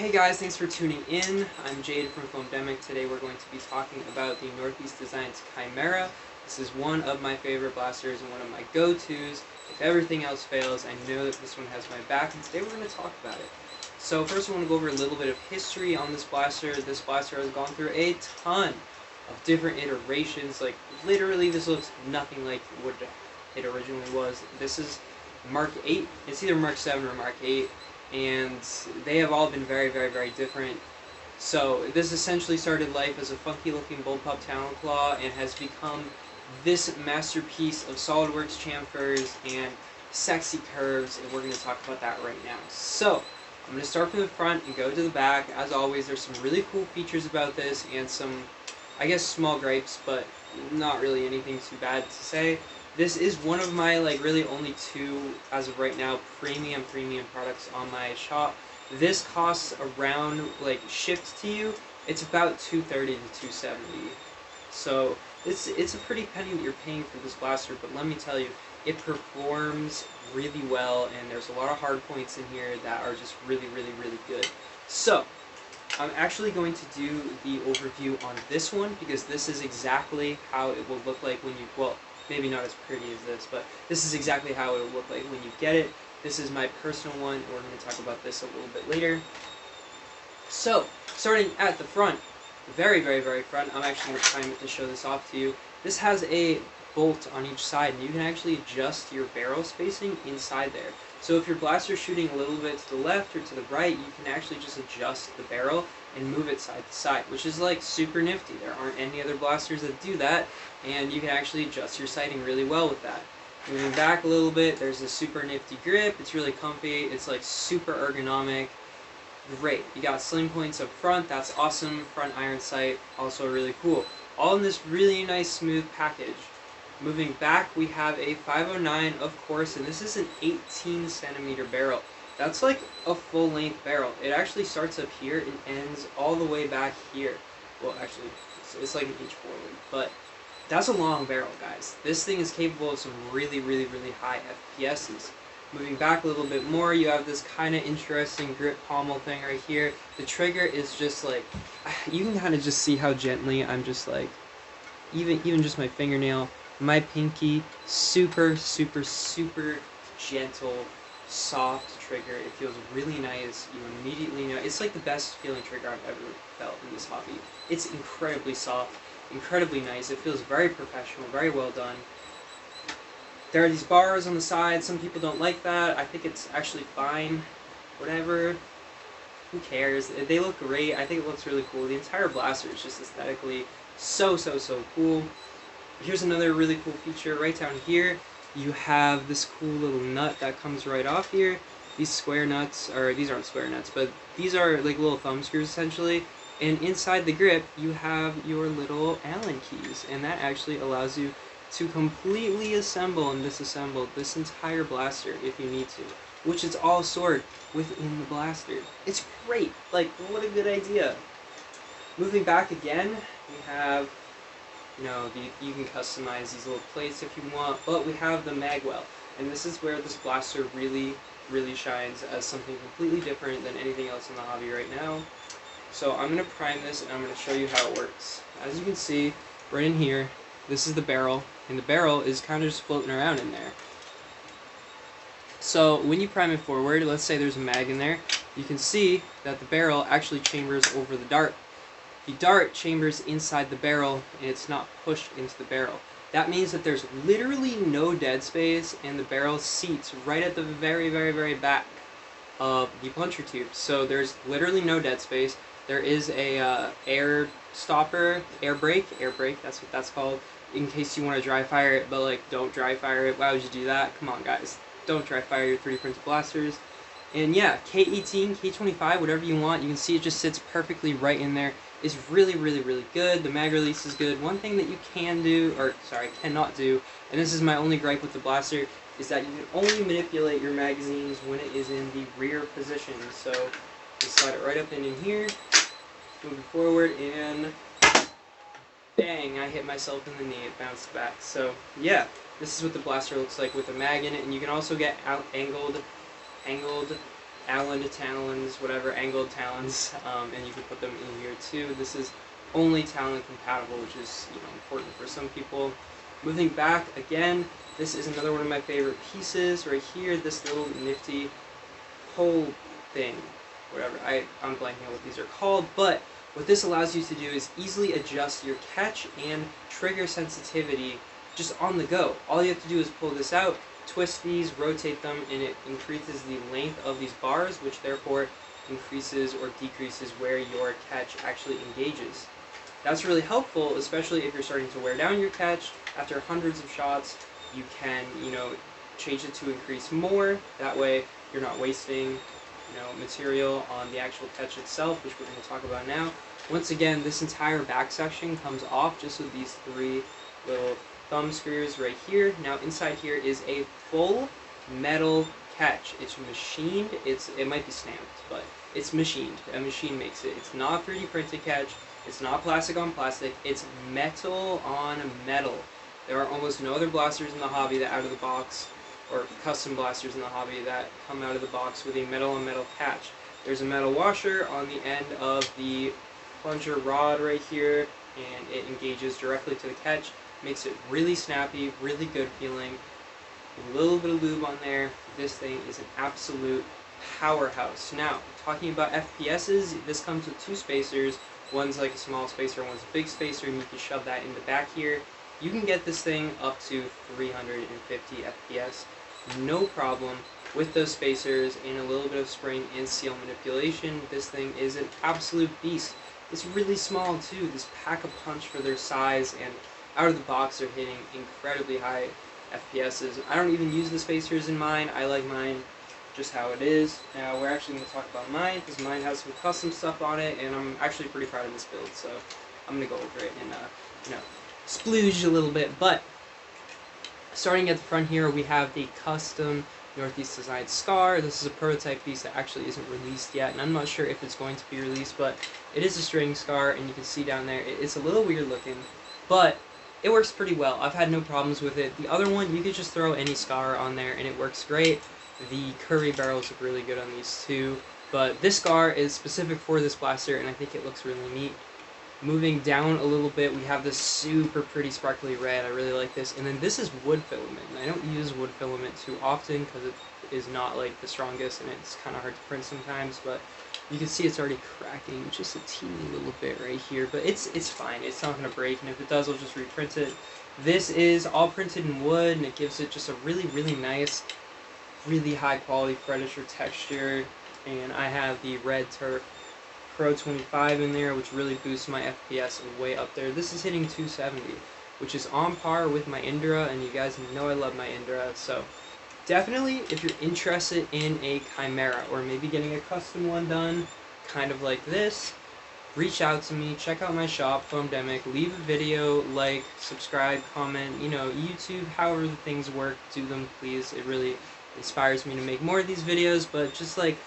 Hey guys, thanks for tuning in. I'm Jade from Filament. Today we're going to be talking about the Northeast Designs Chimera. This is one of my favorite blasters and one of my go-tos. If everything else fails, I know that this one has my back, and today we're going to talk about it. So first I want to go over a little bit of history on this blaster. This blaster has gone through a ton of different iterations. Like, literally this looks nothing like what it originally was. This is Mark 8. It's either Mark 7 or Mark 8. And they have all been very, very, very different. So this essentially started life as a funky-looking bullpup talon claw and has become this masterpiece of SolidWorks chamfers and sexy curves, and we're going to talk about that right now. So I'm going to start from the front and go to the back. As always, there's some really cool features about this and some, I guess, small gripes, but not really anything too bad to say. This is one of my, really only two, as of right now, premium products on my shop. This costs around, shipped to you, it's about $230 to $270. So, it's a pretty penny that you're paying for this blaster, but let me tell you, it performs really well, and there's a lot of hard points in here that are just really, really, really good. So, I'm actually going to do the overview on this one, because this is exactly how it will look like when you, well, maybe not as pretty as this, but this is exactly how it will look like when you get it. This is my personal one, and we're going to talk about this a little bit later. So, starting at the front, very, very, very front, I'm actually going to time it to show this off to you. This has a bolt on each side, and you can actually adjust your barrel spacing inside there. So if your blaster's shooting a little bit to the left or to the right, you can actually just adjust the barrel and move it side to side, which is super nifty. There aren't any other blasters that do that, and you can actually adjust your sighting really well with that. Moving back a little bit, there's a super nifty grip. It's really comfy. It's super ergonomic. Great. You got sling points up front. That's awesome. Front iron sight, also really cool. All in this really nice smooth package. Moving back, we have a 509, of course, and this is an 18 centimeter barrel. That's like a full-length barrel. It actually starts up here and ends all the way back here. Well, actually, it's like an inch forward, but that's a long barrel, guys. This thing is capable of some really, really, really high FPSs. Moving back a little bit more, you have this kind of interesting grip pommel thing right here. The trigger is just you can kind of just see how gently I'm just even just my fingernail, my pinky, super, super, super gentle, soft trigger. It feels really nice. You immediately know. It's like the best feeling trigger I've ever felt in this hobby. It's incredibly soft, incredibly nice. It feels very professional, very well done. There are these bars on the side. Some people don't like that. I think it's actually fine. Whatever. Who cares? They look great. I think it looks really cool. The entire blaster is just aesthetically so, so, so cool. Here's another really cool feature. Right down here, you have this cool little nut that comes right off here. These square nuts, or these aren't square nuts, but these are like little thumb screws essentially. And inside the grip, you have your little Allen keys, and that actually allows you to completely assemble and disassemble this entire blaster if you need to, which is all stored within the blaster. It's great. What a good idea. Moving back again, we have, you can customize these little plates if you want, but we have the magwell, and this is where this blaster really, really shines as something completely different than anything else in the hobby right now. So I'm going to prime this, and I'm going to show you how it works. As you can see, right in here, this is the barrel, and the barrel is kind of just floating around in there. So when you prime it forward, let's say there's a mag in there, you can see that the barrel actually chambers over the dart. The dart chambers inside the barrel, and it's not pushed into the barrel. That means that there's literally no dead space, and the barrel seats right at the very, very, very back of the puncher tube. So there's literally no dead space. There is a air stopper, air brake, that's what that's called, in case you want to dry fire it, but don't dry fire it. Why would you do that? Come on, guys. Don't dry fire your 3D printed blasters. And yeah, K18, K25, whatever you want, you can see it just sits perfectly right in there. It's really, really, really good. The mag release is good. One thing that you cannot do, and this is my only gripe with the blaster, is that you can only manipulate your magazines when it is in the rear position. So just slide it right up in here, move it forward, and bang, I hit myself in the knee. It bounced back. So yeah, this is what the blaster looks like with the mag in it, and you can also get angled Allen talons, whatever, angled talons, and you can put them in here too. This is only talon compatible, which is important for some people. Moving back again, this is another one of my favorite pieces right here. This little nifty pole thing, whatever. I'm blanking on what these are called, but what this allows you to do is easily adjust your catch and trigger sensitivity just on the go. All you have to do is pull this out, twist these, rotate them, and it increases the length of these bars, which therefore increases or decreases where your catch actually engages. That's really helpful, especially if you're starting to wear down your catch. After hundreds of shots, you can, change it to increase more. That way, you're not wasting, material on the actual catch itself, which we're going to talk about now. Once again, this entire back section comes off just with these 3 little thumb screws right here. Now, inside here is a full metal catch. It's machined. It might be stamped, but it's machined. A machine makes it. It's not 3D printed catch. It's not plastic on plastic. It's metal on metal. There are almost no other blasters in the hobby that out of the box, or custom blasters in the hobby that come out of the box with a metal on metal catch. There's a metal washer on the end of the plunger rod right here, and it engages directly to the catch. Makes it really snappy, really good feeling. A little bit of lube on there. This thing is an absolute powerhouse. Now, talking about FPSs, this comes with 2 spacers. One's like a small spacer, one's a big spacer, and you can shove that in the back here. You can get this thing up to 350 FPS, no problem. With those spacers and a little bit of spring and seal manipulation, this thing is an absolute beast. It's really small too. This pack a punch for their size, and out of the box they're hitting incredibly high FPSs. I don't even use the spacers in mine. I like mine just how it is. Now we're actually going to talk about mine, because mine has some custom stuff on it, and I'm actually pretty proud of this build, so I'm going to go over it and splooge a little bit. But starting at the front here, we have the custom Northeast Design Scar. This is a prototype piece that actually isn't released yet, and I'm not sure if it's going to be released, but it is a string scar, and you can see down there, it's a little weird looking, but it works pretty well. I've had no problems with it. The other one, you could just throw any scar on there, and it works great. The curvy barrels look really good on these too, but this scar is specific for this blaster, and I think it looks really neat. Moving down a little bit, we have this super pretty sparkly red. I really like this. And then this is wood filament. And I don't use wood filament too often because it is not like the strongest, and it's kind of hard to print sometimes, but you can see it's already cracking just a teeny little bit right here, but it's fine. It's not going to break, and if it does, I'll just reprint it. This is all printed in wood, and it gives it just a really, really nice, really high quality Predator texture. And I have the Red Turf Pro 25 in there, which really boosts my FPS way up there. This is hitting 270, which is on par with my Indra, and you guys know I love my Indra, so definitely if you're interested in a Chimera, or maybe getting a custom one done, kind of like this, reach out to me, check out my shop, Foamdemic, leave a video, like, subscribe, comment, YouTube, however the things work, do them please. It really inspires me to make more of these videos, but just like,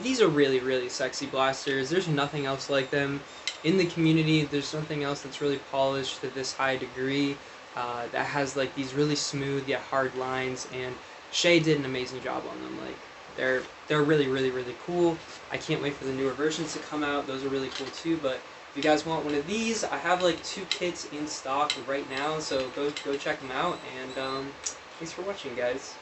these are really, really sexy blasters. There's nothing else like them in the community. There's nothing else that's really polished to this high degree, that has like these really smooth yet hard lines, and Shay did an amazing job on them. Like, they're really, really, really cool. I can't wait for the newer versions to come out. Those are really cool too. But if you guys want one of these, I have like 2 kits in stock right now, so go check them out. And thanks for watching, guys.